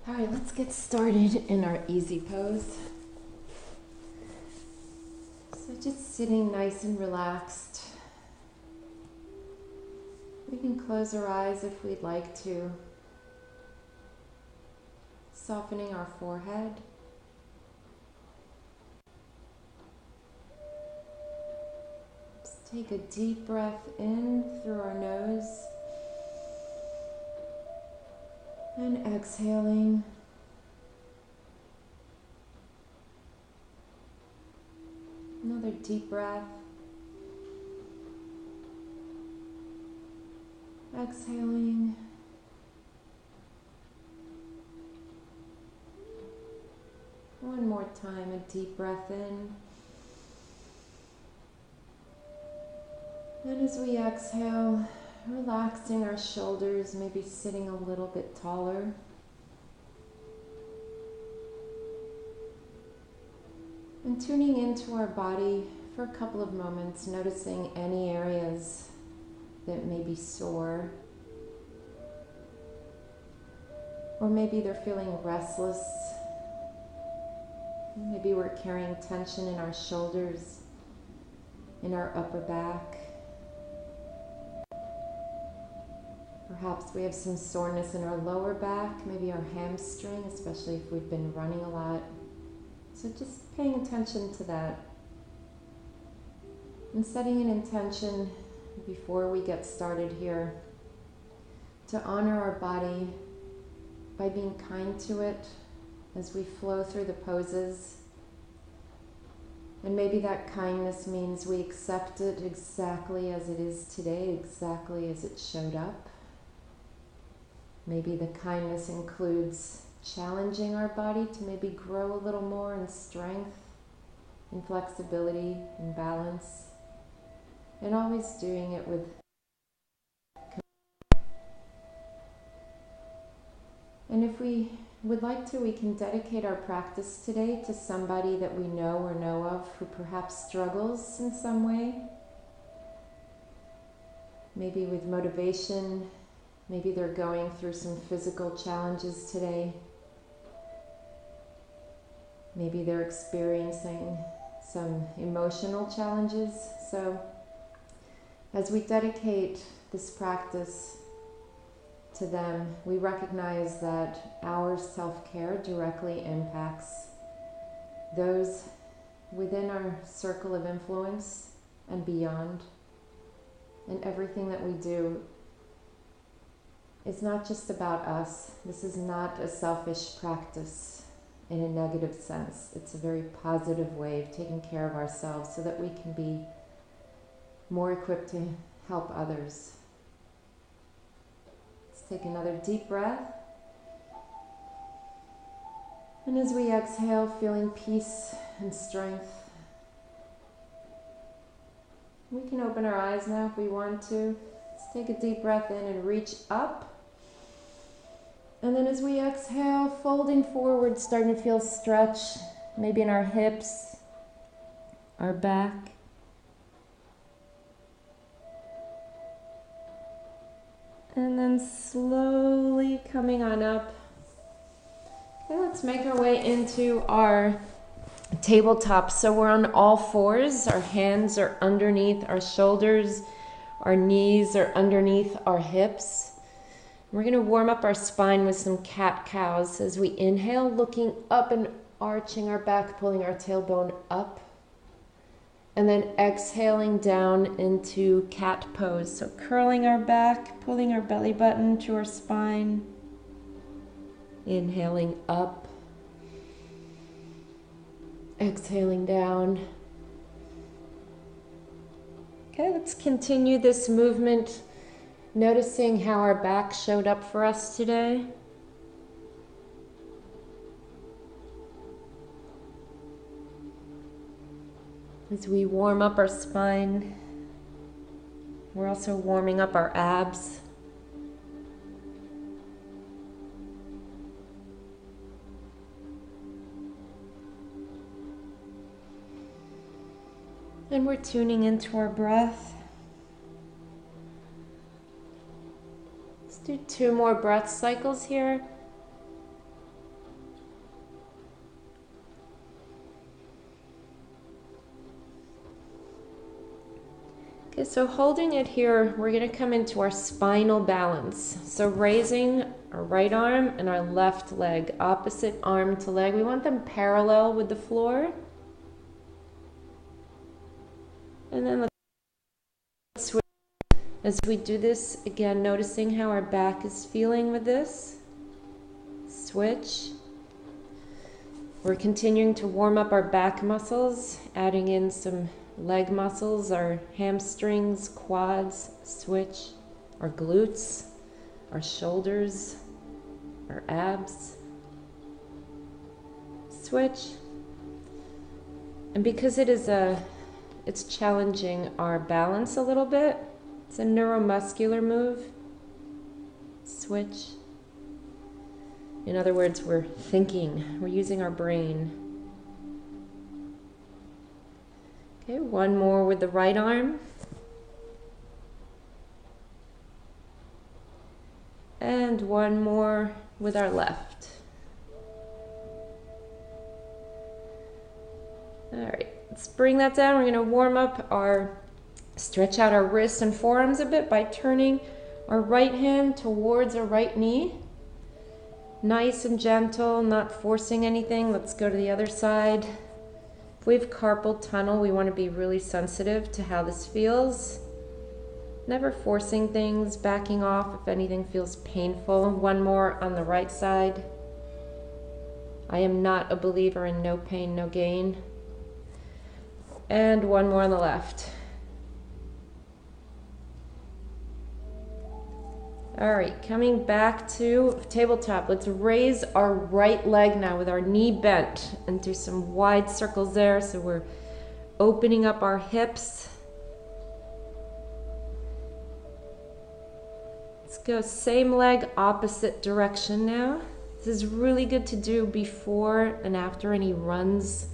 All right, let's get started in our easy pose. So just sitting nice and relaxed. We can close our eyes if we'd like to. Softening our forehead. Just take a deep breath in through our nose. And exhaling. Another deep breath. Exhaling. One more time, a deep breath in. And as we exhale, relaxing our shoulders, maybe sitting a little bit taller. And tuning into our body for a couple of moments, noticing any areas that may be sore. Or maybe they're feeling restless. Maybe we're carrying tension in our shoulders, in our upper back. Perhaps we have some soreness in our lower back, maybe our hamstring, especially if we've been running a lot. So just paying attention to that. And setting an intention before we get started here to honor our body by being kind to it as we flow through the poses. And maybe that kindness means we accept it exactly as it is today, exactly as it showed up. Maybe the kindness includes challenging our body to maybe grow a little more in strength, in flexibility, in balance, and always doing it with. And if we would like to, we can dedicate our practice today to somebody that we know or know of who perhaps struggles in some way. Maybe with motivation. Maybe they're going through some physical challenges today. Maybe they're experiencing some emotional challenges. So as we dedicate this practice to them, we recognize that our self-care directly impacts those within our circle of influence and beyond. And everything that we do is not just about us. This is not a selfish practice in a negative sense. It's a very positive way of taking care of ourselves so that we can be more equipped to help others. Let's take another deep breath. And as we exhale, feeling peace and strength. We can open our eyes now if we want to. Let's take a deep breath in and reach up. And then as we exhale, folding forward, starting to feel stretch, maybe in our hips, our back. And then slowly coming on up. Okay, let's make our way into our tabletop. So we're on all fours. Our hands are underneath our shoulders. Our knees are underneath our hips. We're going to warm up our spine with some cat-cows as we inhale, looking up and arching our back, pulling our tailbone up. And then exhaling down into cat pose. So curling our back, pulling our belly button to our spine. Inhaling up. Exhaling down. Okay, let's continue this movement, noticing how our back showed up for us today. As we warm up our spine, we're also warming up our abs. And we're tuning into our breath. Let's do 2 more breath cycles here. Okay, so holding it here, we're going to come into our spinal balance. So raising our right arm and our left leg, opposite arm to leg. We want them parallel with the floor. And then let's switch. As we do this, again, noticing how our back is feeling with this. Switch. We're continuing to warm up our back muscles, adding in some leg muscles, our hamstrings, quads, switch, our glutes, our shoulders, our abs, switch. And because it's challenging our balance a little bit, it's a neuromuscular move, switch. In other words, we're thinking, we're using our brain. Okay, one more with the right arm. And one more with our left. All right, let's bring that down. We're going to warm up stretch out our wrists and forearms a bit by turning our right hand towards our right knee. Nice and gentle, not forcing anything. Let's go to the other side. If we have carpal tunnel, we want to be really sensitive to how this feels. Never forcing things, backing off if anything feels painful. One more on the right side. I am not a believer in no pain, no gain. And one more on the left. All right, coming back to tabletop. Let's raise our right leg now with our knee bent and do some wide circles there. So we're opening up our hips. Let's go same leg, opposite direction now. This is really good to do before and after any runs,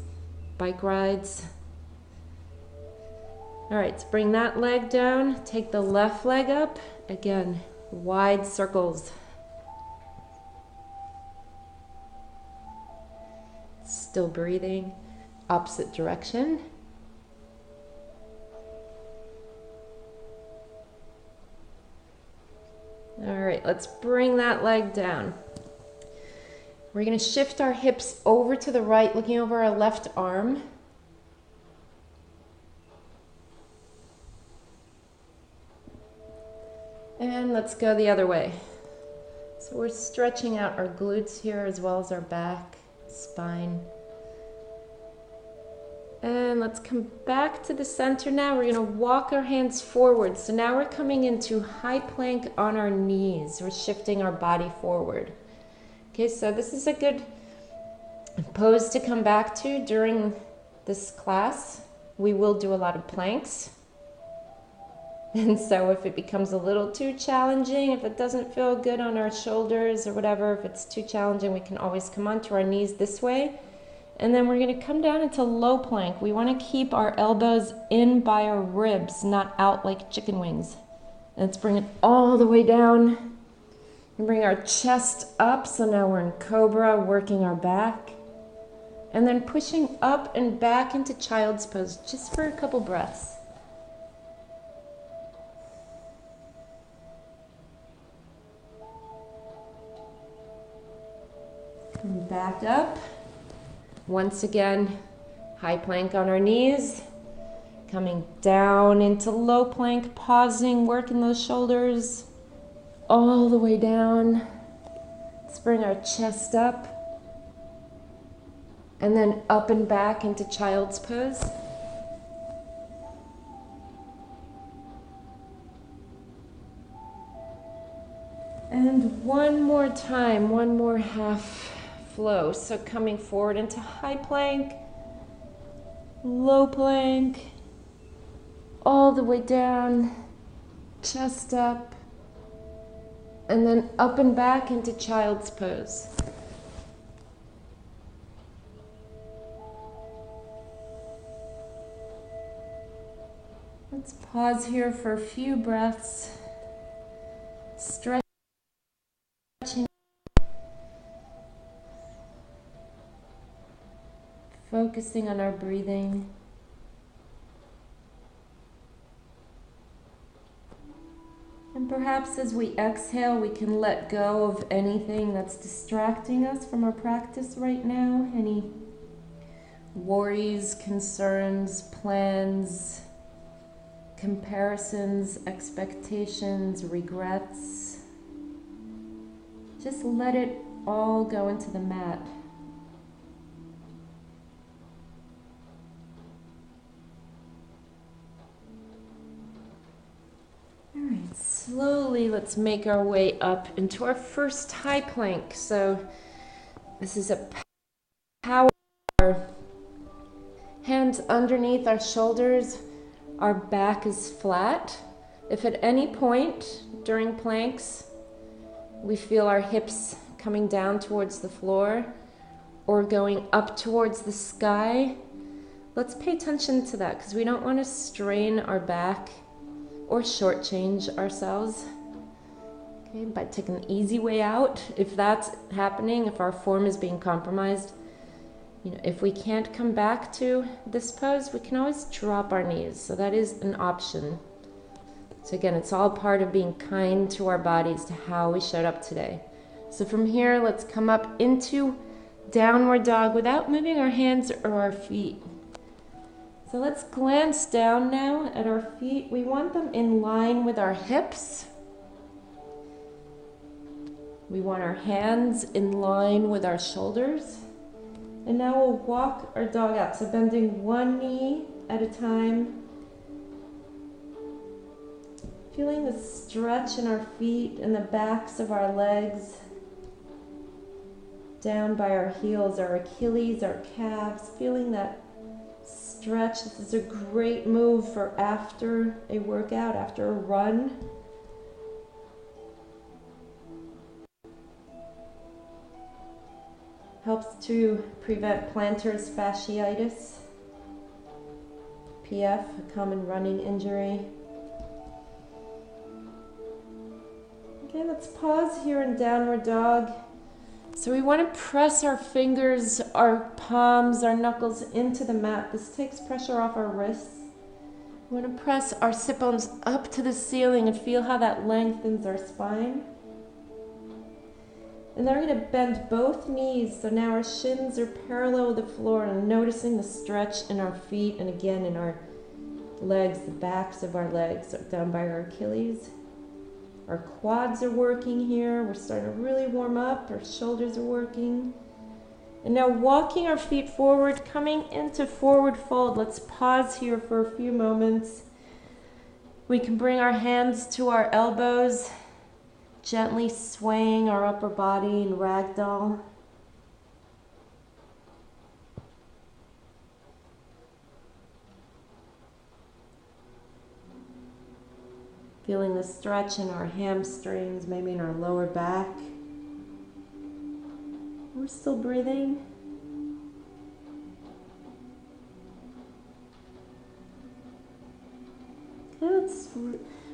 bike rides. All right, let's bring that leg down. Take the left leg up. Again, wide circles. Still breathing. Opposite direction. All right, let's bring that leg down. We're going to shift our hips over to the right, looking over our left arm. And let's go the other way. So we're stretching out our glutes here as well as our back, spine. And let's come back to the center now. We're going to walk our hands forward. So now we're coming into high plank on our knees. We're shifting our body forward. Okay, so this is a good pose to come back to during this class. We will do a lot of planks. And so if it becomes a little too challenging, if it doesn't feel good on our shoulders or whatever, if it's too challenging, we can always come onto our knees this way. And then we're going to come down into low plank. We want to keep our elbows in by our ribs, not out like chicken wings. And let's bring it all the way down and bring our chest up. So now we're in cobra, working our back. And then pushing up and back into child's pose just for a couple breaths. And back up. Once again, high plank on our knees. Coming down into low plank, pausing, working those shoulders all the way down. Let's bring our chest up. And then up and back into child's pose. And one more time, one more half flow. So coming forward into high plank, low plank, all the way down, chest up, and then up and back into child's pose. Let's pause here for a few breaths. Stretching. Focusing on our breathing. Perhaps as we exhale, we can let go of anything that's distracting us from our practice right now. Any worries, concerns, plans, comparisons, expectations, regrets. Just let it all go into the mat. All right, slowly let's make our way up into our first high plank. So this is a power. Hands underneath our shoulders, our back is flat. If at any point during planks we feel our hips coming down towards the floor or going up towards the sky, let's pay attention to that because we don't want to strain our back or shortchange ourselves. Okay, by taking the easy way out, if that's happening, if our form is being compromised, if we can't come back to this pose, we can always drop our knees. So that is an option. So again, it's all part of being kind to our bodies, to how we showed up today. So from here, let's come up into downward dog without moving our hands or our feet. So let's glance down now at our feet. We want them in line with our hips. We want our hands in line with our shoulders. And now we'll walk our dog out. So bending one knee at a time. Feeling the stretch in our feet and the backs of our legs. Down by our heels, our Achilles, our calves. Feeling that stretch. This is a great move for after a workout, after a run. Helps to prevent plantar fasciitis, PF, a common running injury. Okay, let's pause here in downward dog. So we want to press our fingers, our palms, our knuckles into the mat. This takes pressure off our wrists. We want to press our sit bones up to the ceiling and feel how that lengthens our spine. And then we're going to bend both knees, so now our shins are parallel with the floor, and noticing the stretch in our feet and again in our legs, the backs of our legs down by our Achilles. Our quads are working here. We're starting to really warm up. Our shoulders are working. And now walking our feet forward, coming into forward fold. Let's pause here for a few moments. We can bring our hands to our elbows, gently swaying our upper body in ragdoll. Feeling the stretch in our hamstrings, maybe in our lower back. We're still breathing. Okay, let's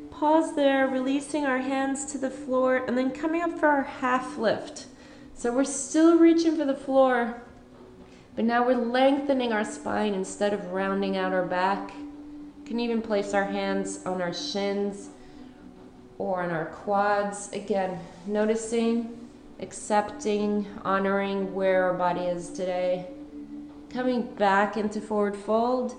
pause there, releasing our hands to the floor, and then coming up for our half lift. So we're still reaching for the floor, but now we're lengthening our spine instead of rounding out our back. We can even place our hands on our shins or on our quads. Again, noticing, accepting, honoring where our body is today. Coming back into forward fold.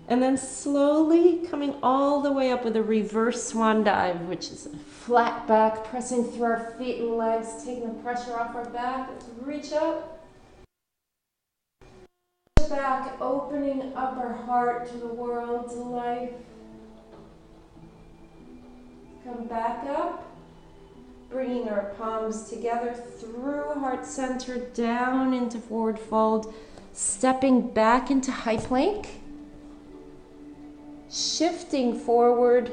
And then slowly coming all the way up with a reverse swan dive, which is a flat back, pressing through our feet and legs, taking the pressure off our back. Let's reach up. Back, opening up our heart to the world, to life. Come back up, bringing our palms together through heart center, down into forward fold, stepping back into high plank. Shifting forward,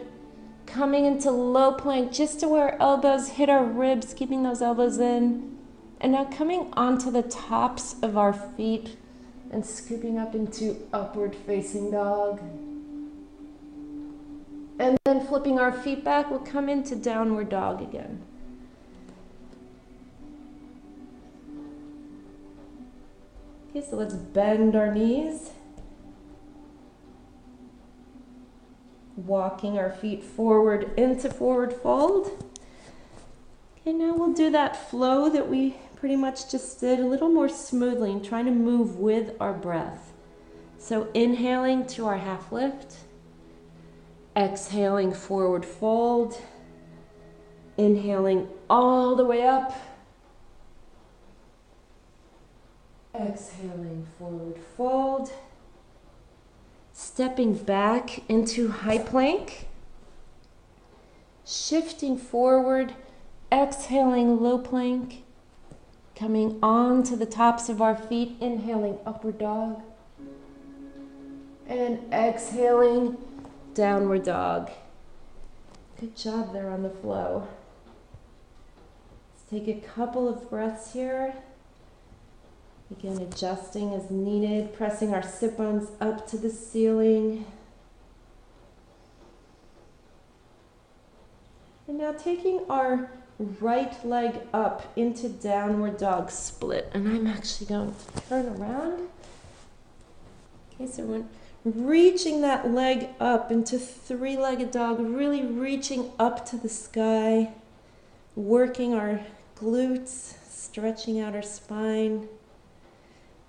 coming into low plank just to where our elbows hit our ribs, keeping those elbows in. And now coming onto the tops of our feet and scooping up into upward facing dog. And then flipping our feet back, we'll come into downward dog again. Okay, so let's bend our knees. walking our feet forward into forward fold. Okay, now we'll do that flow that we pretty much just did a little more smoothly and trying to move with our breath. So inhaling to our half lift, exhaling forward fold, inhaling all the way up, exhaling forward fold, stepping back into high plank, shifting forward, exhaling low plank, coming on to the tops of our feet, inhaling upward dog, and exhaling downward dog. Good job there on the flow. Let's take a couple of breaths here. Again, adjusting as needed, pressing our sit bones up to the ceiling. And now taking our right leg up into downward dog split. And I'm actually going to turn around. Okay, so we're reaching that leg up into three-legged dog, really reaching up to the sky, working our glutes, stretching out our spine.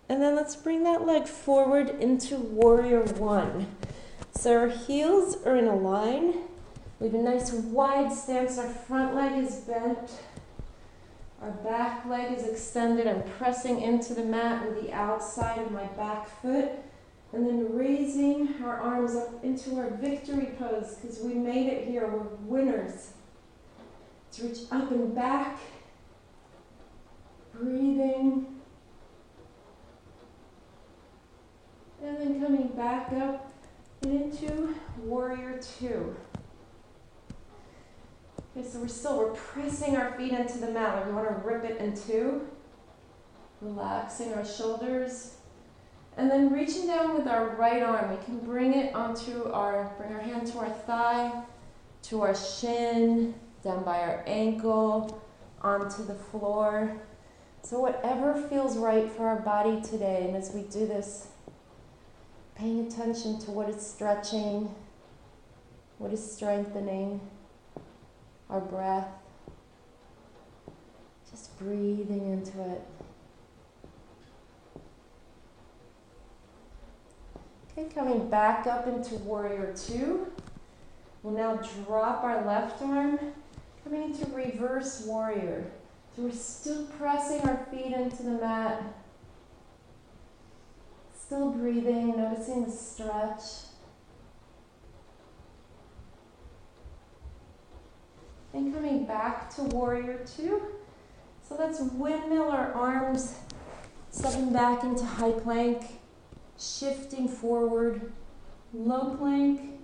And then let's bring that leg forward into warrior one. So our heels are in a line. We have a nice wide stance. Our front leg is bent. Our back leg is extended. I'm pressing into the mat with the outside of my back foot. And then raising our arms up into our victory pose because we made it here. We're winners. Let's reach up and back. Breathing. And then coming back up and into warrior two. Okay, so we're pressing our feet into the mat. We want to rip it in two. Relaxing our shoulders. And then reaching down with our right arm. We can bring it onto bring our hand to our thigh, to our shin, down by our ankle, onto the floor. So whatever feels right for our body today. And as we do this, paying attention to what is stretching, what is strengthening, our breath, just breathing into it. Okay, coming back up into warrior two. We'll now drop our left arm, coming into reverse warrior. So we're still pressing our feet into the mat. Still breathing, noticing the stretch. And coming back to warrior two. So let's windmill our arms, stepping back into high plank, shifting forward, low plank,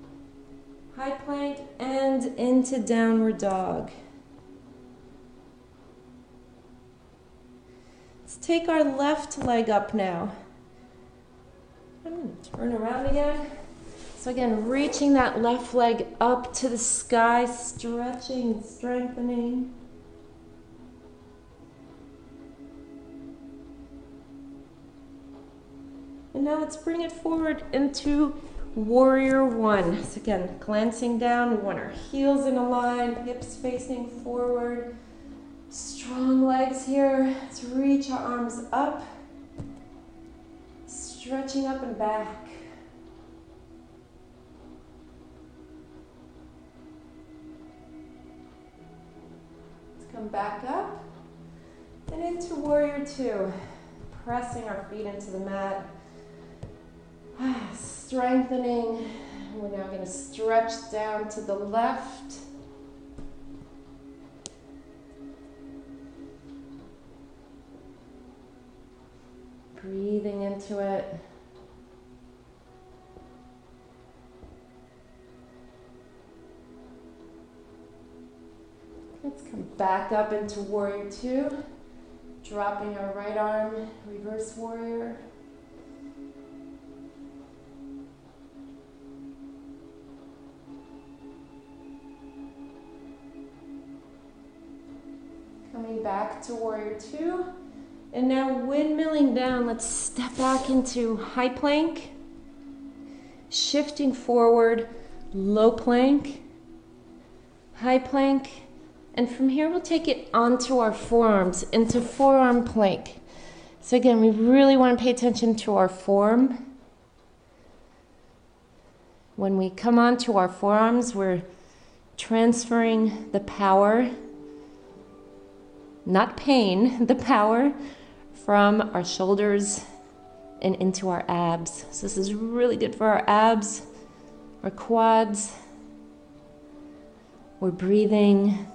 high plank, and into downward dog. Let's take our left leg up now. I'm going to turn around again. So again, reaching that left leg up to the sky, stretching and strengthening. And now let's bring it forward into warrior one. So again, glancing down, we want our heels in a line, hips facing forward. Strong legs here. Let's reach our arms up, stretching up and back. Come back up and into warrior two, pressing our feet into the mat, strengthening. We're now going to stretch down to the left. Breathing into it. Let's come back up into warrior two, dropping our right arm, reverse warrior. Coming back to warrior two. And now windmilling down, let's step back into high plank, shifting forward, low plank, high plank, and from here we'll take it onto our forearms, into forearm plank. So again, we really want to pay attention to our form. When we come onto our forearms, we're transferring the power, not pain, the power from our shoulders and into our abs. So this is really good for our abs, our quads. We're breathing.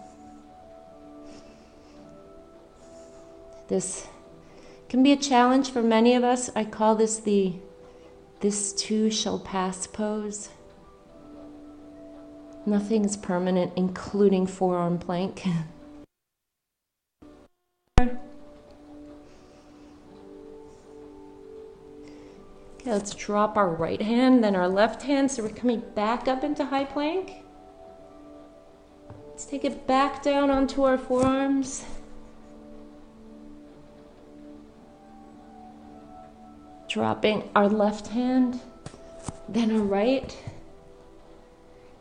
This can be a challenge for many of us. I call this the "this too shall pass" pose. Nothing is permanent, including forearm plank. Okay, let's drop our right hand, then our left hand. So we're coming back up into high plank. Let's take it back down onto our forearms. Dropping our left hand, then our right.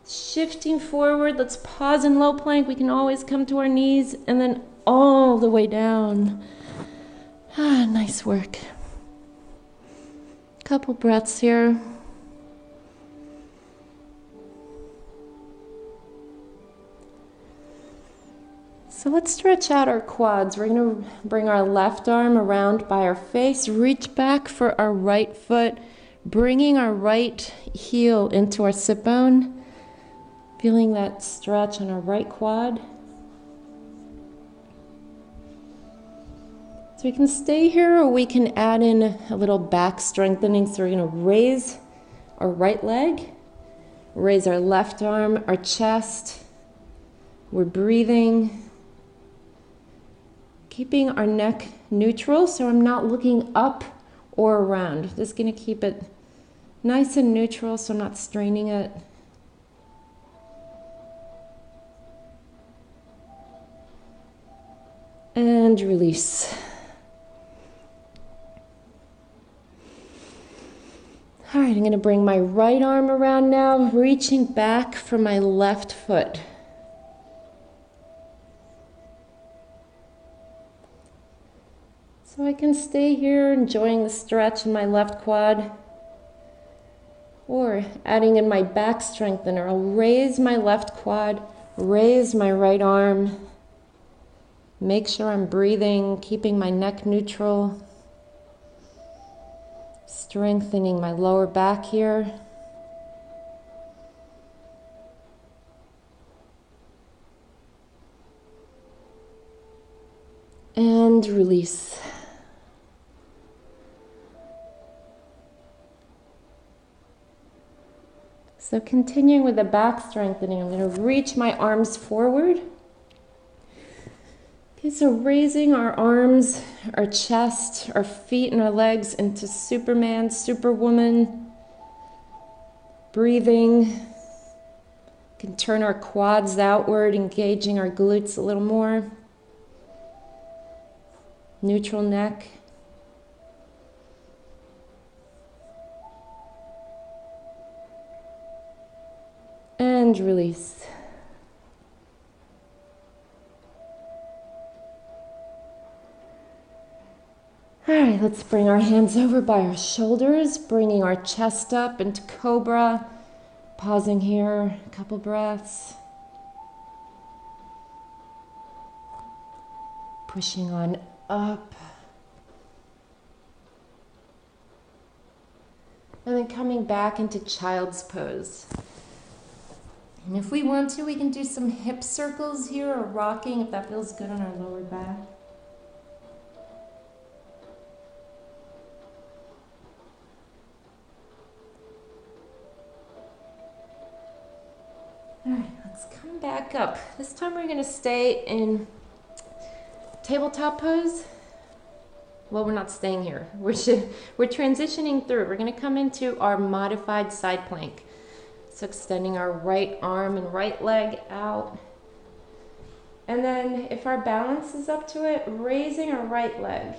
Shifting forward, let's pause in low plank. We can always come to our knees and then all the way down. Nice work. Couple breaths here. So let's stretch out our quads. We're going to bring our left arm around by our face, reach back for our right foot, bringing our right heel into our sit bone. Feeling that stretch on our right quad. So we can stay here or we can add in a little back strengthening. So we're going to raise our right leg, raise our left arm, our chest. We're breathing, keeping our neck neutral so I'm not looking up or around. Just going to keep it nice and neutral so I'm not straining it. And release. All right, I'm going to bring my right arm around now, reaching back for my left foot. So I can stay here enjoying the stretch in my left quad, or adding in my back strengthener. I'll raise my left quad, raise my right arm. Make sure I'm breathing, keeping my neck neutral, strengthening my lower back here. And release. So continuing with the back strengthening, I'm going to reach my arms forward. Okay, so raising our arms, our chest, our feet and our legs into Superman, Superwoman. Breathing. We can turn our quads outward, engaging our glutes a little more. Neutral neck. And release. All right, let's bring our hands over by our shoulders, bringing our chest up into Cobra. Pausing here, a couple breaths. Pushing on up. And then coming back into child's pose. And if we want to, we can do some hip circles here or rocking if that feels good on our lower back. All right, let's come back up. This time we're going to stay in tabletop pose. Well, we're not staying here. We're transitioning through. We're going to come into our modified side plank. So extending our right arm and right leg out. And then if our balance is up to it, raising our right leg.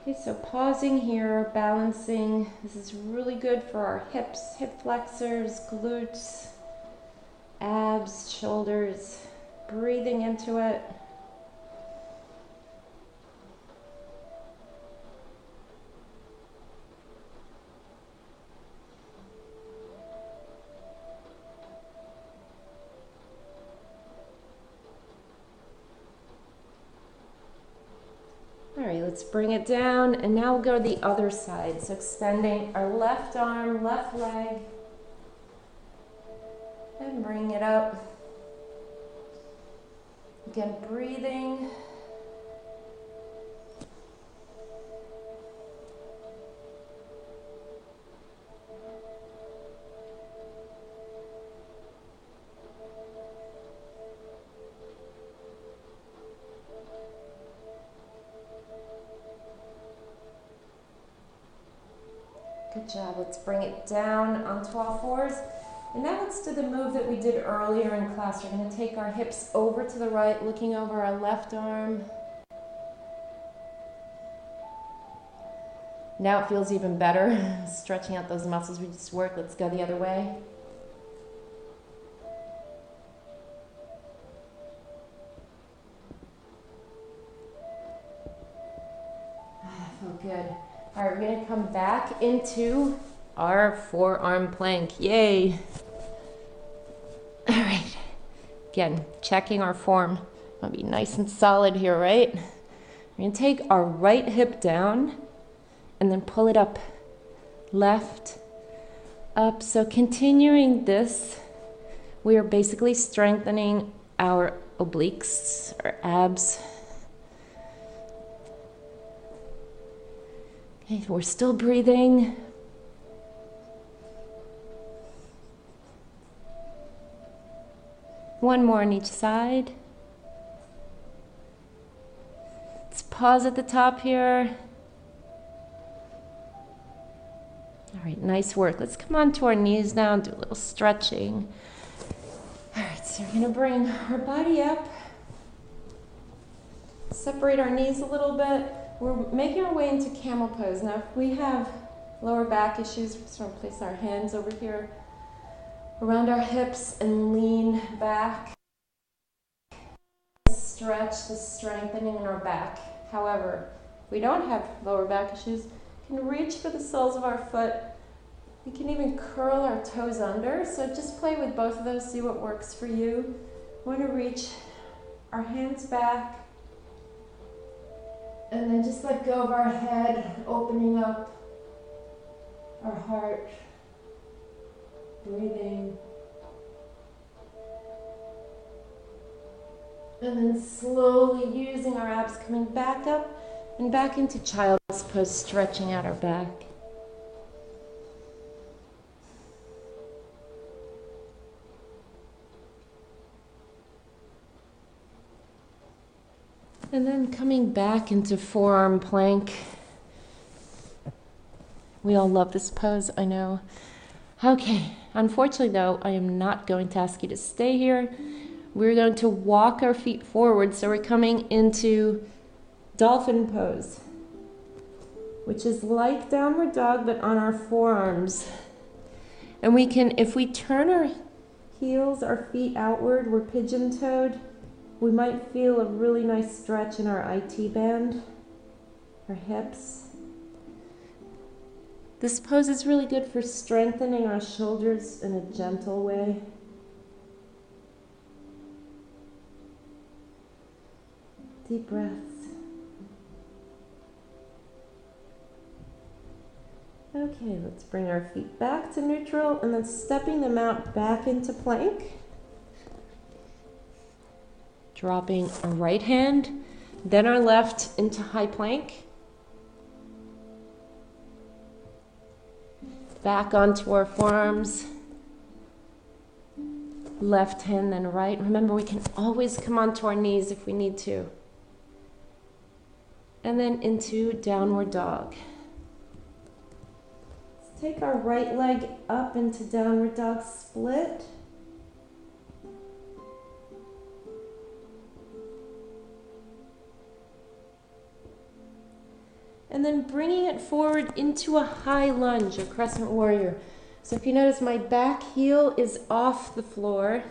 Okay, so pausing here, balancing. This is really good for our hips, hip flexors, glutes, abs, shoulders. Breathing into it. All right, let's bring it down, and now we'll go to the other side. So extending our left arm, left leg, and bring it up. Again, breathing. Good job. Let's bring it down onto all fours. And now let's do the move that we did earlier in class. We're going to take our hips over to the right, looking over our left arm. Now it feels even better, stretching out those muscles we just worked. Let's go the other way. Feel good. All right, we're going to come back into our forearm plank. Yay. All right. Again, checking our form. I'll be nice and solid here, right? We're going to take our right hip down and then pull it up. Left, up. So continuing this, we are basically strengthening our obliques, our abs. Okay, we're still breathing. One more on each side. Let's pause at the top here. All right, nice work. Let's come onto our knees now and do a little stretching. All right, so we're gonna bring our body up. Separate our knees a little bit. We're making our way into camel pose. Now, if we have lower back issues, we're just going to place our hands over here around our hips and lean back. Stretch the strengthening in our back. However, if we don't have lower back issues, we can reach for the soles of our foot. We can even curl our toes under. So just play with both of those, see what works for you. We want to reach our hands back. And then just let go of our head, opening up our heart, breathing. And then slowly using our abs, coming back up and back into child's pose, stretching out our back. And then coming back into forearm plank. We all love this pose, I know. Okay, unfortunately though, I am not going to ask you to stay here. We're going to walk our feet forward, so we're coming into dolphin pose, which is like downward dog, but on our forearms. And we can, if we turn our heels, our feet outward, we're pigeon-toed, we might feel a really nice stretch in our IT band, our hips. This pose is really good for strengthening our shoulders in a gentle way. Deep breaths. Okay, let's bring our feet back to neutral and then stepping them out back into plank. Dropping our right hand, then our left into high plank. Back onto our forearms. Left hand, then right. Remember, we can always come onto our knees if we need to. And then into downward dog. Let's take our right leg up into downward dog split. And then bringing it forward into a high lunge or crescent warrior. So if you notice, my back heel is off the floor.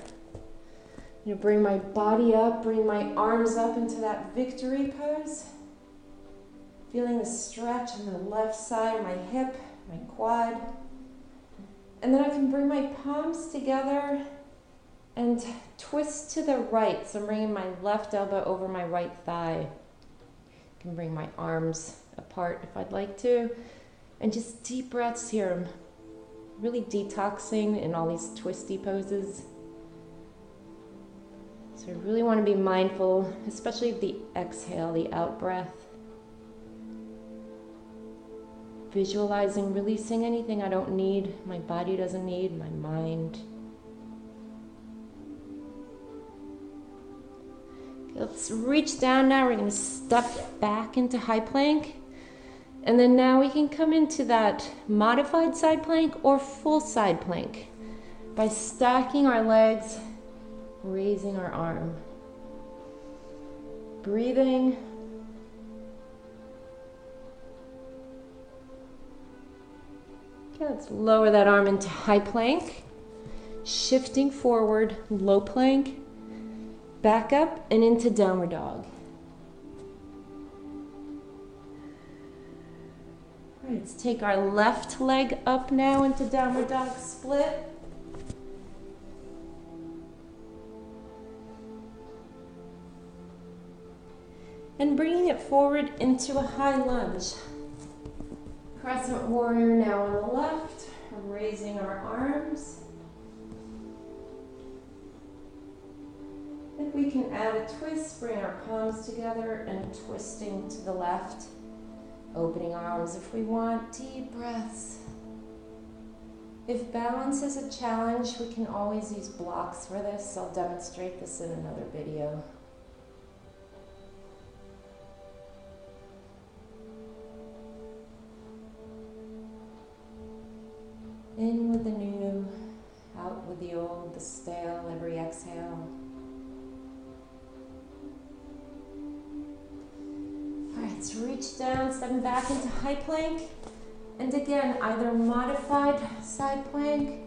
Bring my body up, bring my arms up into that victory pose. Feeling the stretch on the left side, my hip, my quad. And then I can bring my palms together and twist to the right. So I'm bringing my left elbow over my right thigh. I can bring my arms apart if I'd like to. And just deep breaths here. I'm really detoxing in all these twisty poses. So I really want to be mindful, especially of the exhale, the out breath. Visualizing, releasing anything I don't need, my body doesn't need, my mind. Okay, let's reach down now. We're going to step back into high plank. And then now we can come into that modified side plank or full side plank by stacking our legs, raising our arm. Breathing. Okay, let's lower that arm into high plank. Shifting forward, low plank. Back up and into downward dog. All right, let's take our left leg up now into downward dog split. And bringing it forward into a high lunge. Crescent warrior now on the left, raising our arms. If we can add a twist, bring our palms together and twisting to the left. Opening our arms if we want, deep breaths. If balance is a challenge, we can always use blocks for this. I'll demonstrate this in another video. In with the new, out with the old, the stale, every exhale. All right, let's reach down, stepping back into high plank. And again, either modified side plank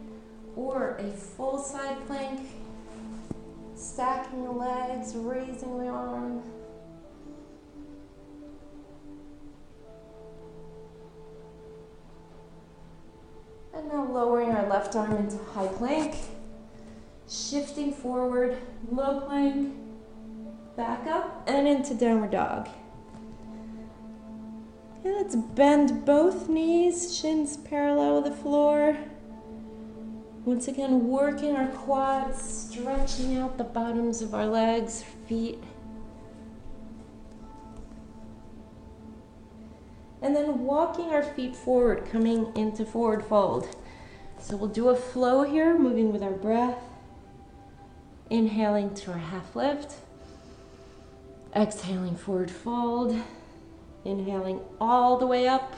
or a full side plank. Stacking the legs, raising the arm. And now lowering our left arm into high plank, shifting forward, low plank, back up and into downward dog. Okay, let's bend both knees, shins parallel with the floor. Once again, working our quads, stretching out the bottoms of our legs, feet. And then walking our feet forward, coming into forward fold. So we'll do a flow here, moving with our breath. Inhaling to our half lift. Exhaling, forward fold. Inhaling all the way up.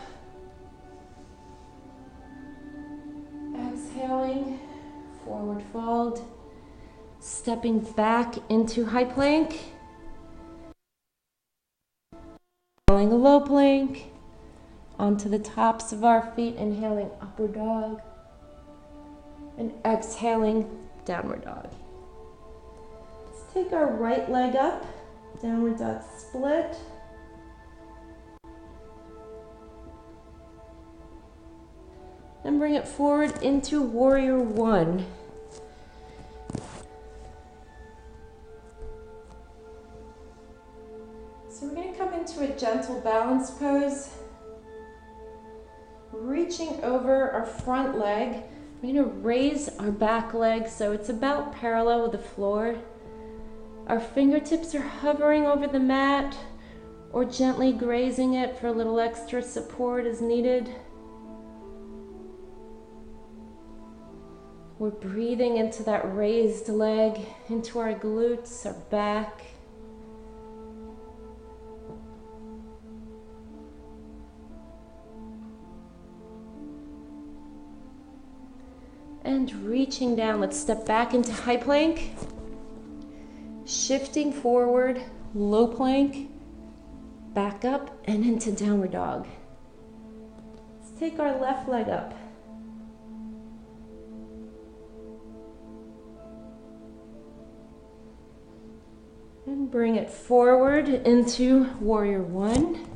Exhaling, forward fold. Stepping back into high plank. Inhaling a low plank. Onto the tops of our feet, inhaling upward dog, and exhaling downward dog. Let's take our right leg up, downward dog split. And bring it forward into warrior one. So we're going to come into a gentle balance pose. Reaching over our front leg, we're going to raise our back leg so it's about parallel with the floor. Our fingertips are hovering over the mat or gently grazing it for a little extra support as needed. We're breathing into that raised leg, into our glutes, our back. And reaching down, let's step back into high plank. Shifting forward, low plank. back up and into downward dog. Let's take our left leg up. And bring it forward into warrior one.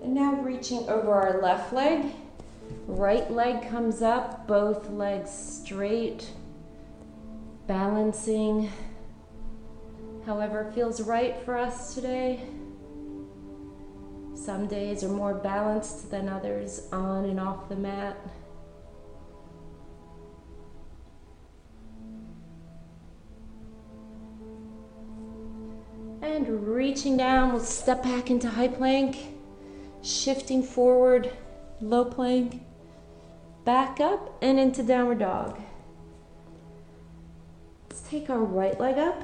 And now reaching over our left leg. Right leg comes up, both legs straight, balancing however feels right for us today. Some days are more balanced than others, on and off the mat. And reaching down, we'll step back into high plank, shifting forward, low plank, back up and into downward dog. Let's take our right leg up.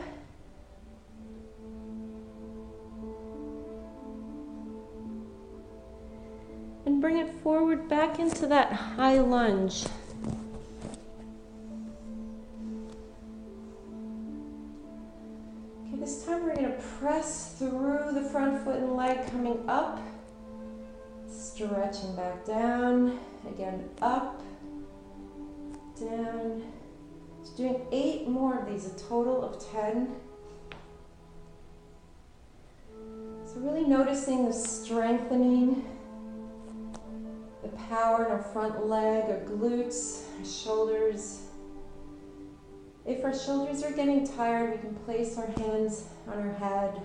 And bring it forward back into that high lunge. Okay, this time we're going to press through the front foot and leg coming up. Stretching back down, again up, down. Just doing 8 more of these, a total of 10. So really noticing the strengthening, the power in our front leg, our glutes, our shoulders. If our shoulders are getting tired, we can place our hands on our head,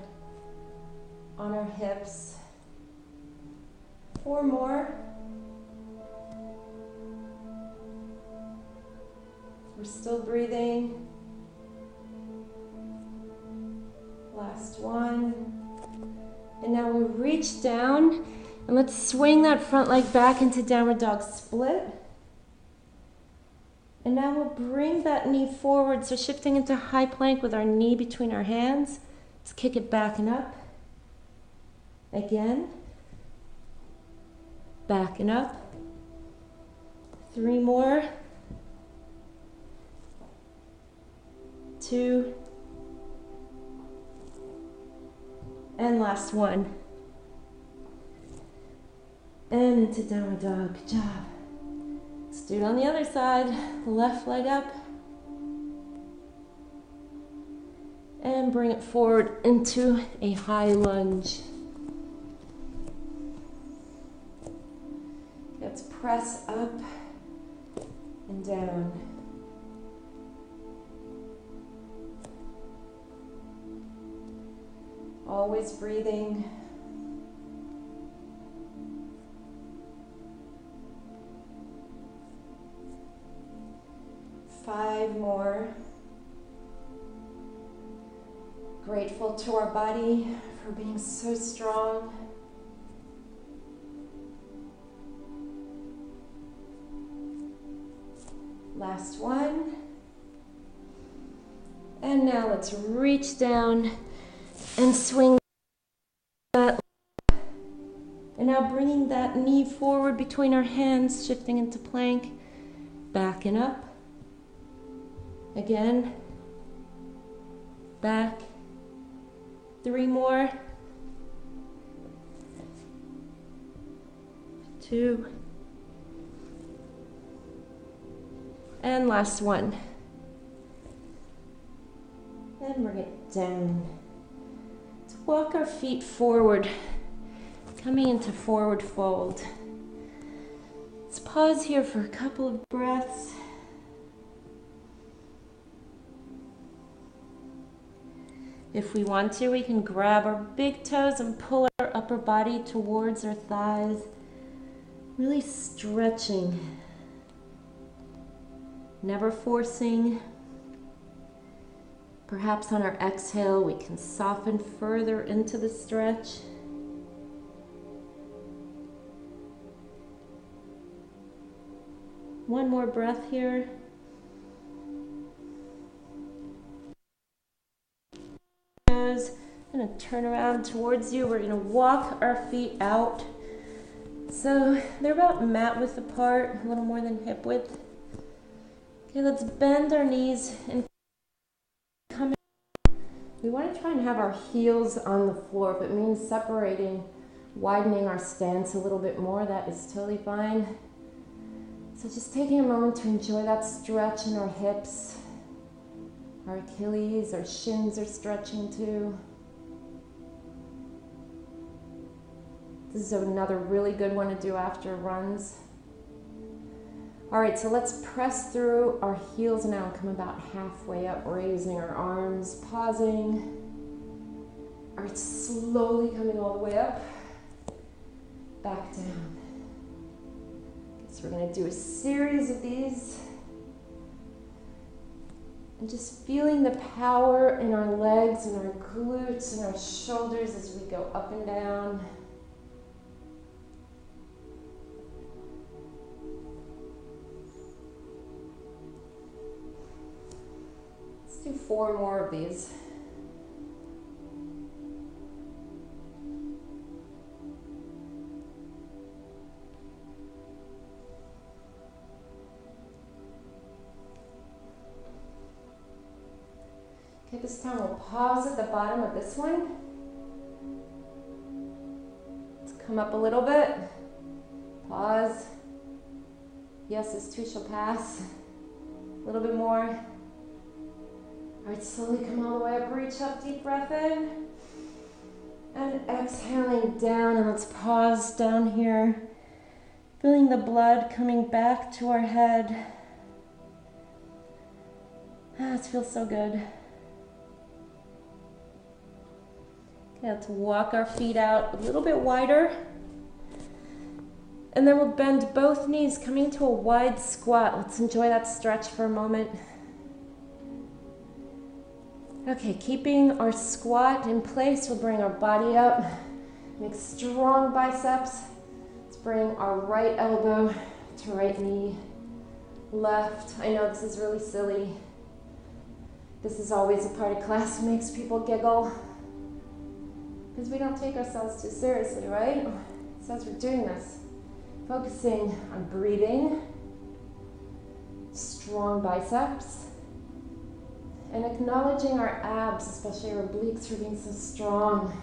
on our hips. 4 more. We're still breathing. Last one. And now we'll reach down and let's swing that front leg back into downward dog split. And now we'll bring that knee forward, so shifting into high plank with our knee between our hands. Let's kick it back and up. Again. Back and up. 3 more. 2. And last one. And into downward dog. Good job. Let's do it on the other side. Left leg up. And bring it forward into a high lunge. Let's press up and down. Always breathing. Five more. Grateful to our body for being so strong. Last one. And now let's reach down and swing that. And now bringing that knee forward between our hands, shifting into plank, back and up. Again, back. 3 more. 2. And last one. And bring it down. Let's walk our feet forward, coming into forward fold. Let's pause here for a couple of breaths. If we want to, we can grab our big toes and pull our upper body towards our thighs, really stretching. Never forcing. Perhaps on our exhale, we can soften further into the stretch. One more breath here. I'm going to turn around towards you. We're going to walk our feet out. So they're about mat width apart, a little more than hip width. Okay, let's bend our knees and come in. We want to try and have our heels on the floor. If it means separating, widening our stance a little bit more, that is totally fine. So just taking a moment to enjoy that stretch in our hips. Our Achilles, our shins are stretching too. This is another really good one to do after runs. All right, so let's press through our heels now and come about halfway up, raising our arms, pausing. All right, slowly coming all the way up, back down. Okay, so we're gonna do a series of these. And just feeling the power in our legs and our glutes and our shoulders as we go up and down. Let's do 4 more of these. Okay, this time we'll pause at the bottom of this one. Let's come up a little bit. Pause. Yes, this too shall pass. A little bit more. All right, slowly come all the way up. Reach up, deep breath in. And exhaling down, and let's pause down here. Feeling the blood coming back to our head. It feels so good. Okay, let's walk our feet out a little bit wider. And then we'll bend both knees, coming to a wide squat. Let's enjoy that stretch for a moment. Okay, keeping our squat in place, we'll bring our body up. Make strong biceps. Let's bring our right elbow to right knee. Left. I know this is really silly. This is always a part of class that makes people giggle. Because we don't take ourselves too seriously, right? So as we're doing this, focusing on breathing, strong biceps, and acknowledging our abs, especially our obliques, for being so strong.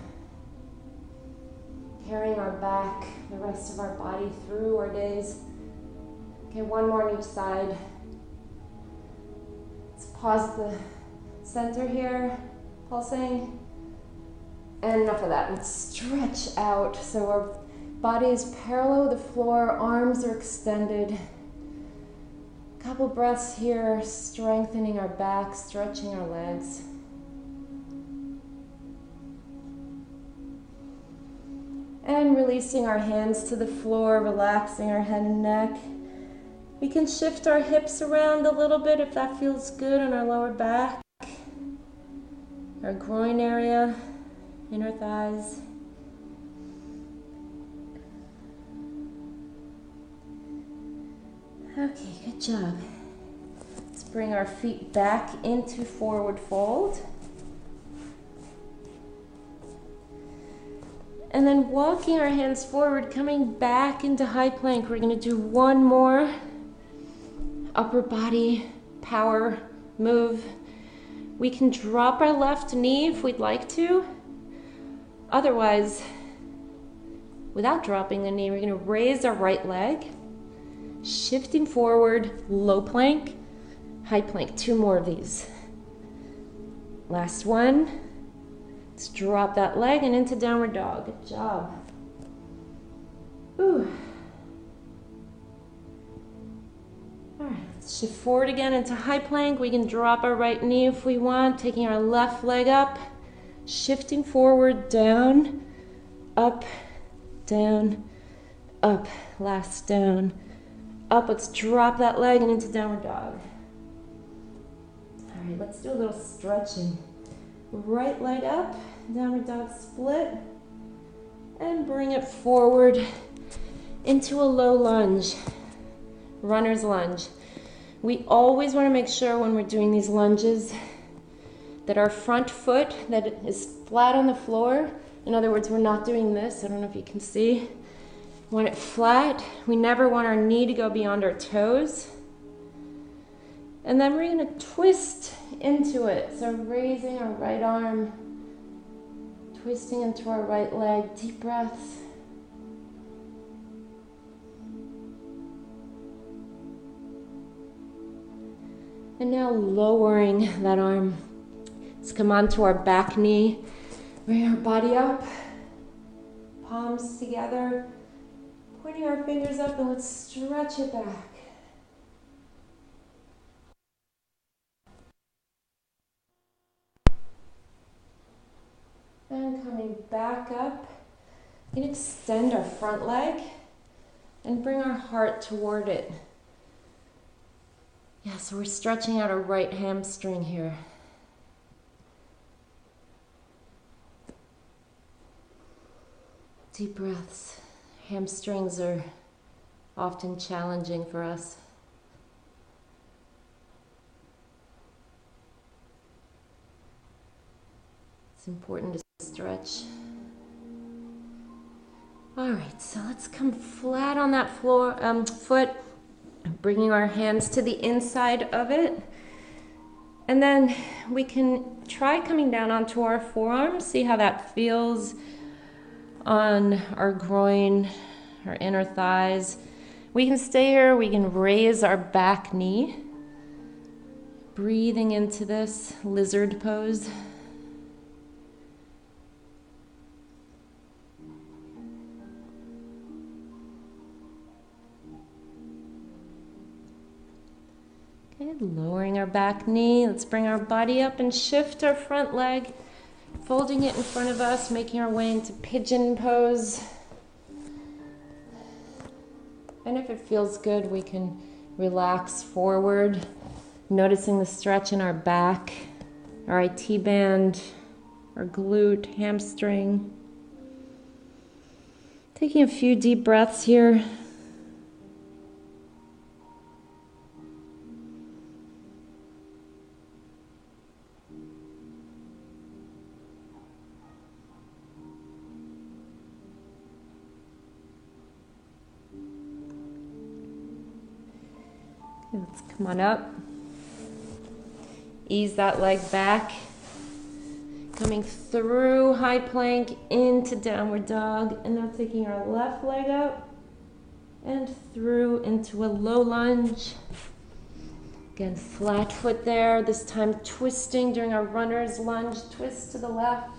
Carrying our back, the rest of our body through our days. Okay, 1 more on each side. Let's pause at the center here, pulsing. And enough of that. Let's stretch out so our body is parallel with the floor, arms are extended. Couple breaths here, strengthening our back, stretching our legs. And releasing our hands to the floor, relaxing our head and neck. We can shift our hips around a little bit if that feels good on our lower back, our groin area, inner thighs. Okay, good job. Let's bring our feet back into forward fold. And then walking our hands forward, coming back into high plank. We're going to do 1 more upper body power move. We can drop our left knee if we'd like to. Otherwise, without dropping the knee, we're going to raise our right leg, shifting forward, low plank, high plank. 2 more of these. Last one. Let's drop that leg and into downward dog. Good job. Ooh. All right, let's shift forward again into high plank. We can drop our right knee if we want, taking our left leg up, shifting forward, down, up, down, up. Last down, up. Let's drop that leg and into downward dog. All right, let's do a little stretching. Right leg up, downward dog split, and bring it forward into a low lunge, runner's lunge. We always want to make sure when we're doing these lunges that our front foot that is flat on the floor. In other words, we're not doing this. I don't know if you can see. We want it flat. We never want our knee to go beyond our toes. And then we're going to twist into it. So raising our right arm, twisting into our right leg, deep breaths. And now lowering that arm. Let's come onto our back knee. Bring our body up, palms together, pointing our fingers up, and let's stretch it back. And coming back up, we can extend our front leg and bring our heart toward it. Yeah, so we're stretching out our right hamstring here. Deep breaths. Hamstrings are often challenging for us. It's important to stretch. All right, so let's come flat on that foot, bringing our hands to the inside of it. And then we can try coming down onto our forearms, see how that feels on our groin, our inner thighs. We can stay here, we can raise our back knee, breathing into this lizard pose. Okay, lowering our back knee. Let's bring our body up and shift our front leg, folding it in front of us, making our way into pigeon pose. And if it feels good, we can relax forward, noticing the stretch in our back, our IT band, our glute, hamstring. Taking a few deep breaths here. Let's come on up. Ease that leg back. Coming through high plank into downward dog. And now taking our left leg up and through into a low lunge. Again, flat foot there. This time twisting during our runner's lunge. Twist to the left.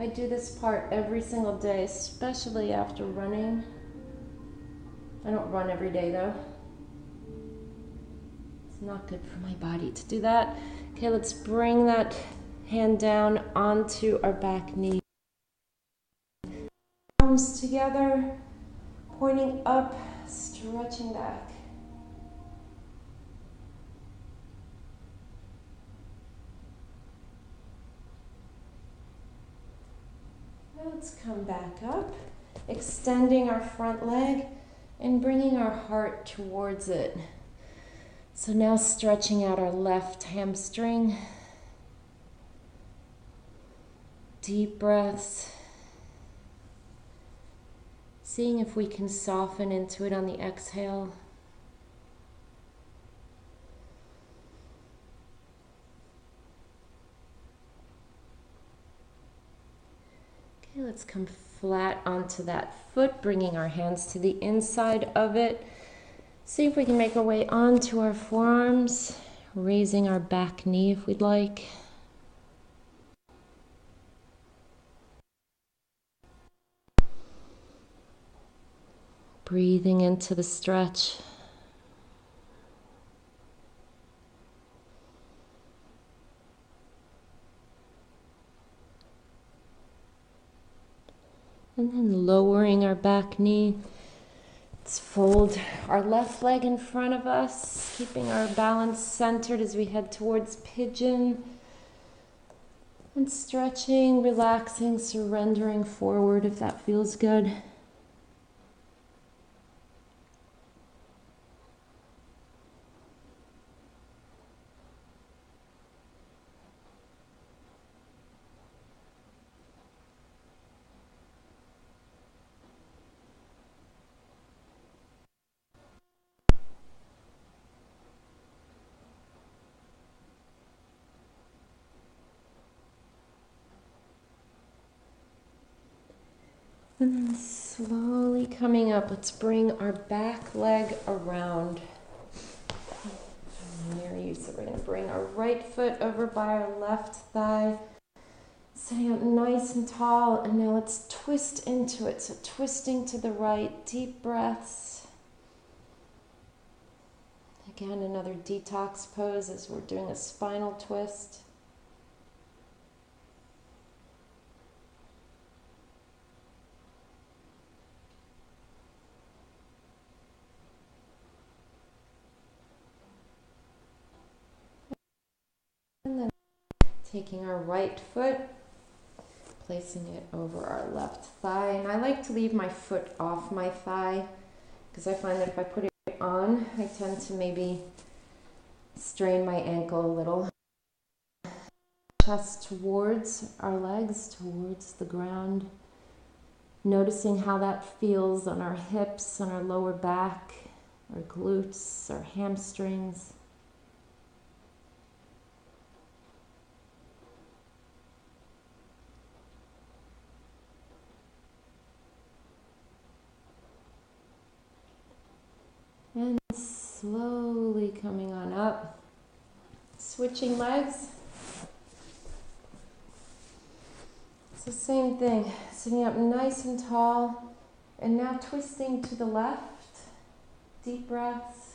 I do this part every single day, especially after running. I don't run every day though. It's not good for my body to do that. Okay, let's bring that hand down onto our back knee. Palms together, pointing up, stretching back. Let's come back up, extending our front leg and bringing our heart towards it. So now stretching out our left hamstring. Deep breaths. Seeing if we can soften into it on the exhale. Let's come flat onto that foot, bringing our hands to the inside of it. See if we can make our way onto our forearms, raising our back knee if we'd like. Breathing into the stretch. And then lowering our back knee. Let's fold our left leg in front of us, keeping our balance centered as we head towards pigeon. And stretching, relaxing, surrendering forward if that feels good. And then slowly coming up, let's bring our back leg around. Near you, so we're going to bring our right foot over by our left thigh. Sitting up nice and tall, and now let's twist into it. So twisting to the right, deep breaths. Again, another detox pose as we're doing a spinal twist. And then taking our right foot, placing it over our left thigh. And I like to leave my foot off my thigh because I find that if I put it on, I tend to maybe strain my ankle a little. Chest towards our legs, towards the ground. Noticing how that feels on our hips, on our lower back, our glutes, our hamstrings. And slowly coming on up, switching legs. It's the same thing, sitting up nice and tall, and now twisting to the left, deep breaths.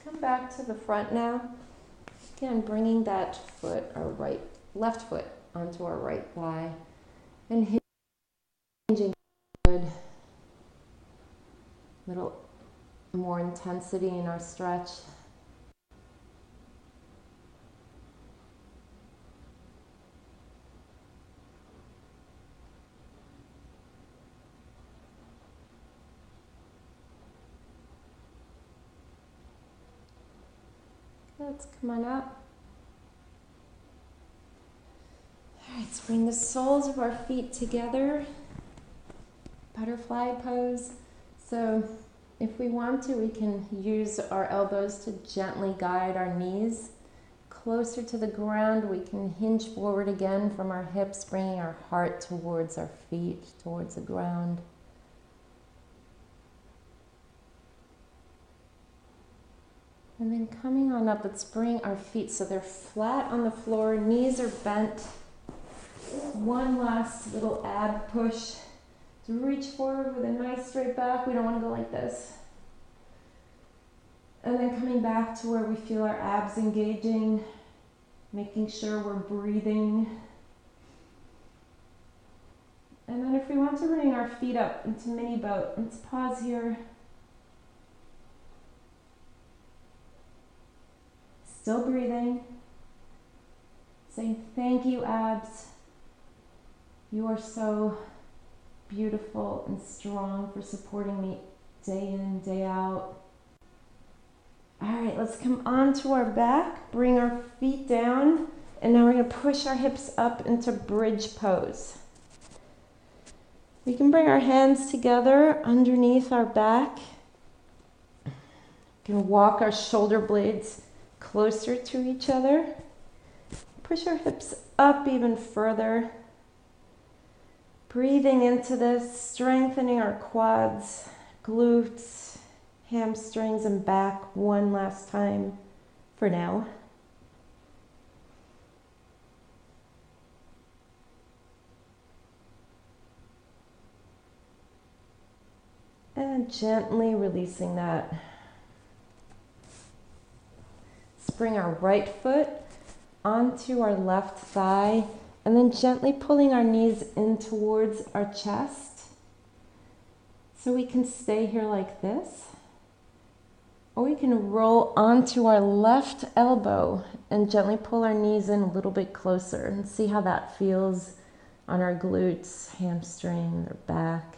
Come back to the front now. Again, bringing that foot, our left foot, onto our right thigh, and hinging good. Little more intensity in our stretch. Let's come on up. All right, let's bring the soles of our feet together. Butterfly pose. So if we want to, we can use our elbows to gently guide our knees closer to the ground. We can hinge forward again from our hips, bringing our heart towards our feet, towards the ground. And then coming on up, let's bring our feet so they're flat on the floor, knees are bent. One last little ab push to reach forward with a nice straight back. We don't want to go like this. And then coming back to where we feel our abs engaging, making sure we're breathing. And then if we want to bring our feet up into mini boat, let's pause here. Still breathing. Saying thank you, abs. You are so beautiful and strong for supporting me day in, day out. All right, let's come onto our back, bring our feet down, and now we're going to push our hips up into bridge pose. We can bring our hands together underneath our back. We can walk our shoulder blades closer to each other. Push our hips up even further. Breathing into this, strengthening our quads, glutes, hamstrings, and back one last time for now. And gently releasing that. Let's bring our right foot onto our left thigh and then gently pulling our knees in towards our chest. So we can stay here like this. Or we can roll onto our left elbow and gently pull our knees in a little bit closer and see how that feels on our glutes, hamstring, or back.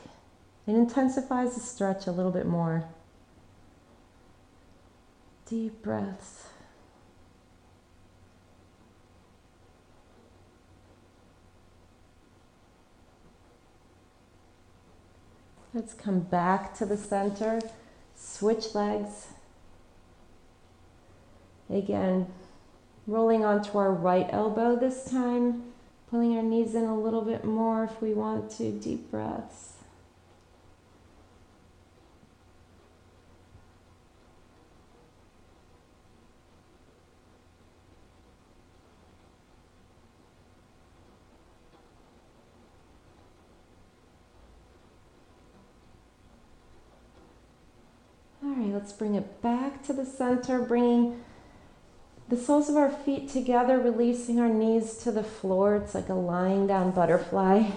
It intensifies the stretch a little bit more. Deep breaths. Let's come back to the center. Switch legs. Again, rolling onto our right elbow this time. Pulling our knees in a little bit more if we want to. Deep breaths. All right, let's bring it back to the center, bringing the soles of our feet together, releasing our knees to the floor. It's like a lying down butterfly.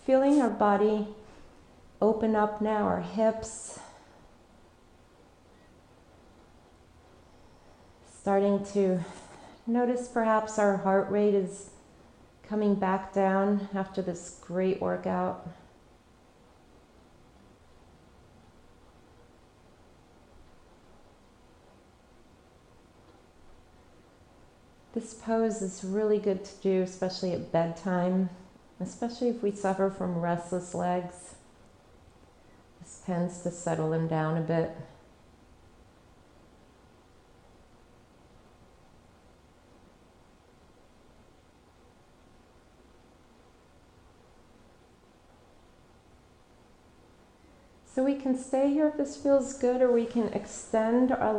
Feeling our body open up now, our hips. Starting to notice perhaps our heart rate is coming back down after this great workout. This pose is really good to do, especially at bedtime, especially if we suffer from restless legs. This tends to settle them down a bit. So we can stay here if this feels good, or we can extend our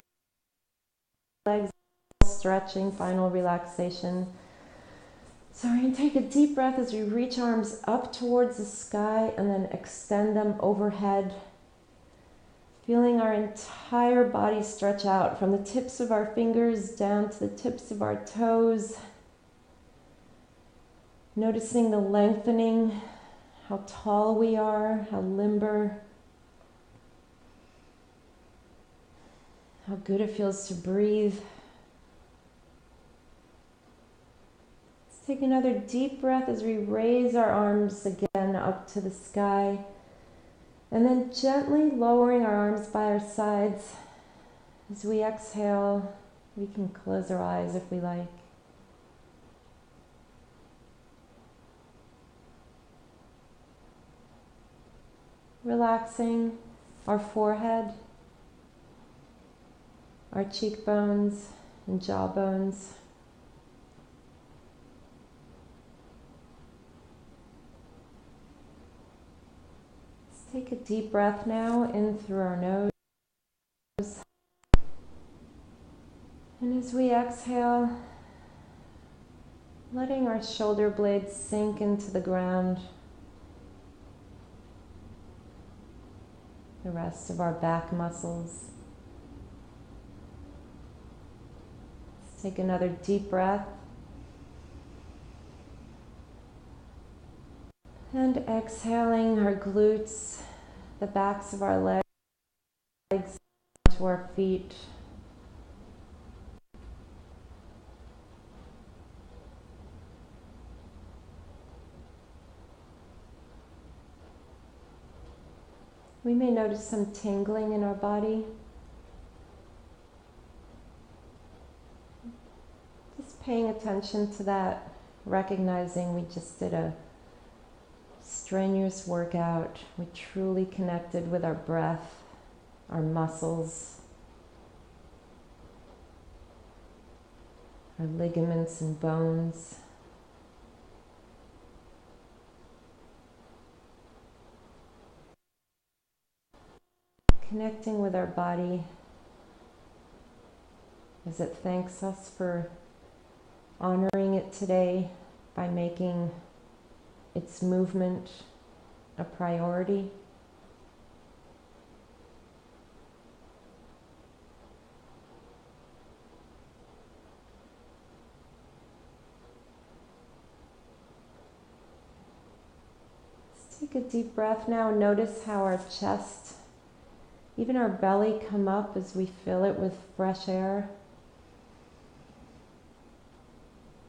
legs, stretching, final relaxation. So we're going to take a deep breath as we reach arms up towards the sky and then extend them overhead. Feeling our entire body stretch out from the tips of our fingers down to the tips of our toes. Noticing the lengthening, how tall we are, how limber. How good it feels to breathe. Let's take another deep breath as we raise our arms again up to the sky. And then gently lowering our arms by our sides. As we exhale, we can close our eyes if we like. Relaxing our forehead, our cheekbones and jawbones. Let's take a deep breath now in through our nose. And as we exhale, letting our shoulder blades sink into the ground. The rest of our back muscles. Take another deep breath. And exhaling our glutes, the backs of our legs to our feet. We may notice some tingling in our body. Paying attention to that, recognizing we just did a strenuous workout. We truly connected with our breath, our muscles, our ligaments and bones. Connecting with our body as it thanks us for honoring it today by making its movement a priority. Let's take a deep breath now and notice how our chest, even our belly, come up as we fill it with fresh air.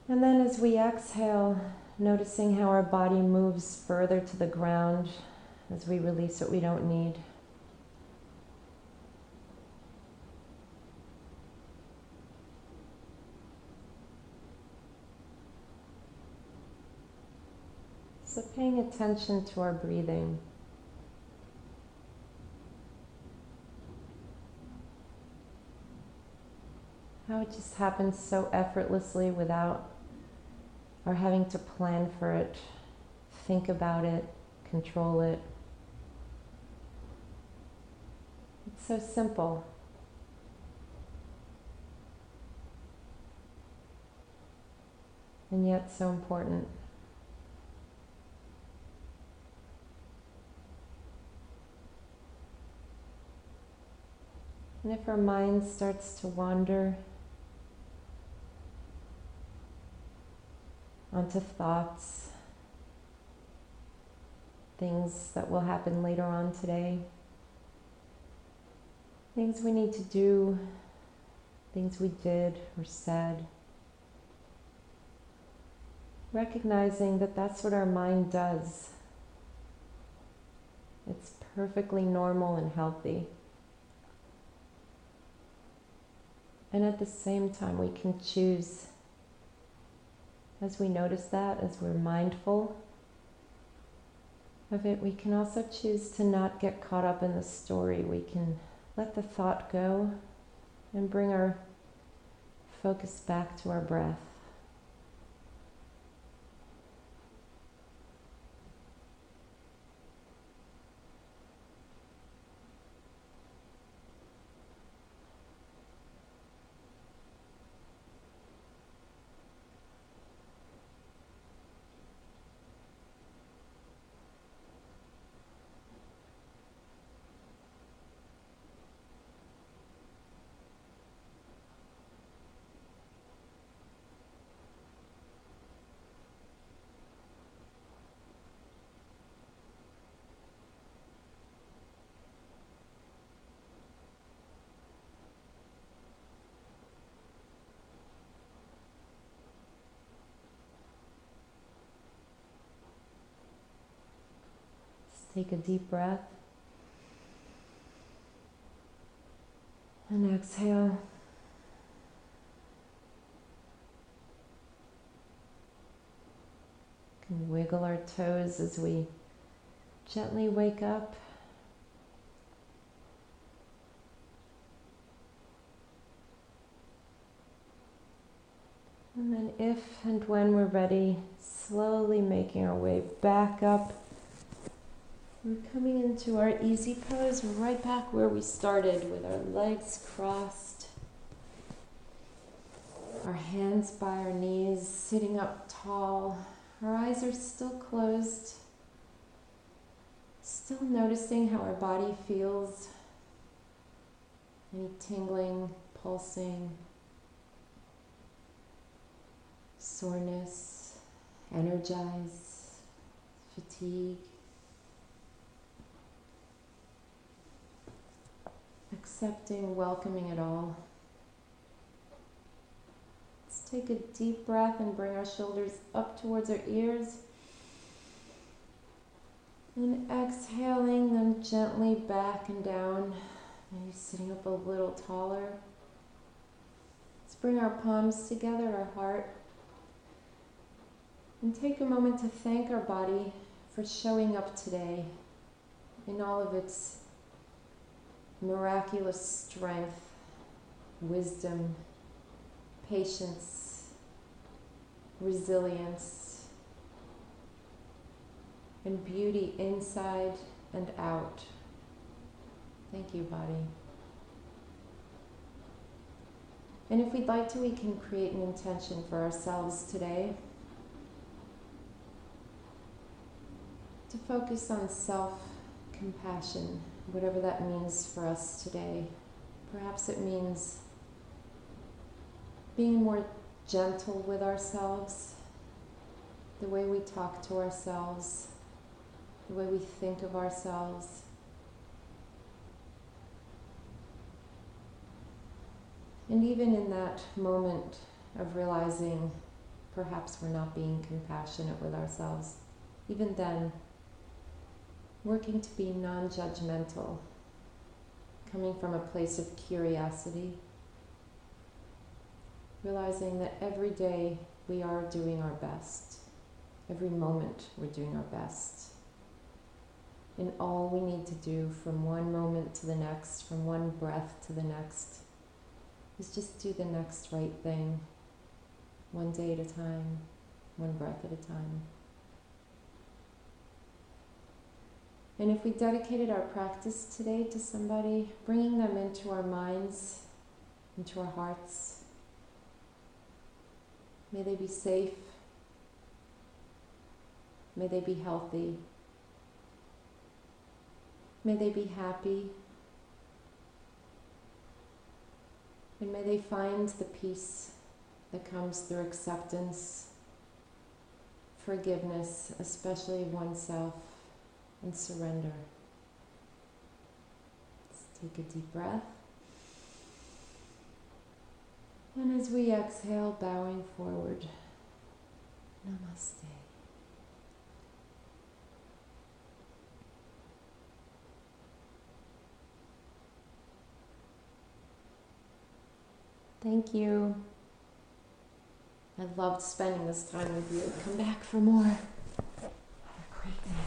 And then as we exhale, noticing how our body moves further to the ground as we release what we don't need. So paying attention to our breathing. it just happens so effortlessly without our having to plan for it, think about it, control it. It's so simple. And yet so important. And if our mind starts to wander onto thoughts, things that will happen later on today, things we need to do, things we did or said, recognizing that that's what our mind does. It's perfectly normal and healthy. And at the same time, we can choose, as we notice that, as we're mindful of it, we can also choose to not get caught up in the story. We can let the thought go and bring our focus back to our breath. Take a deep breath and exhale. Can wiggle our toes as we gently wake up. And then if and when we're ready, slowly making our way back up. We're coming into our easy pose, right back where we started, with our legs crossed, our hands by our knees, sitting up tall. Our eyes are still closed, still noticing how our body feels, any tingling, pulsing, soreness, energize, fatigue. Accepting, welcoming it all. Let's take a deep breath and bring our shoulders up towards our ears. And exhaling them gently back and down, maybe sitting up a little taller. Let's bring our palms together, our heart, and take a moment to thank our body for showing up today in all of its miraculous strength, wisdom, patience, resilience, and beauty inside and out. Thank you, body. And if we'd like to, we can create an intention for ourselves today to focus on self-compassion, whatever that means for us today. Perhaps it means being more gentle with ourselves, the way we talk to ourselves, the way we think of ourselves. And even in that moment of realizing perhaps we're not being compassionate with ourselves, even then, working to be non-judgmental, coming from a place of curiosity, realizing that every day we are doing our best. Every moment we're doing our best. And all we need to do from one moment to the next, from one breath to the next, is just do the next right thing, one day at a time, one breath at a time. And if we dedicated our practice today to somebody, bringing them into our minds, into our hearts, may they be safe, may they be healthy, may they be happy, and may they find the peace that comes through acceptance, forgiveness, especially of oneself, and surrender. Let's take a deep breath. And as we exhale, bowing forward, namaste. Thank you. I loved spending this time with you. Come back for more. Have a great day.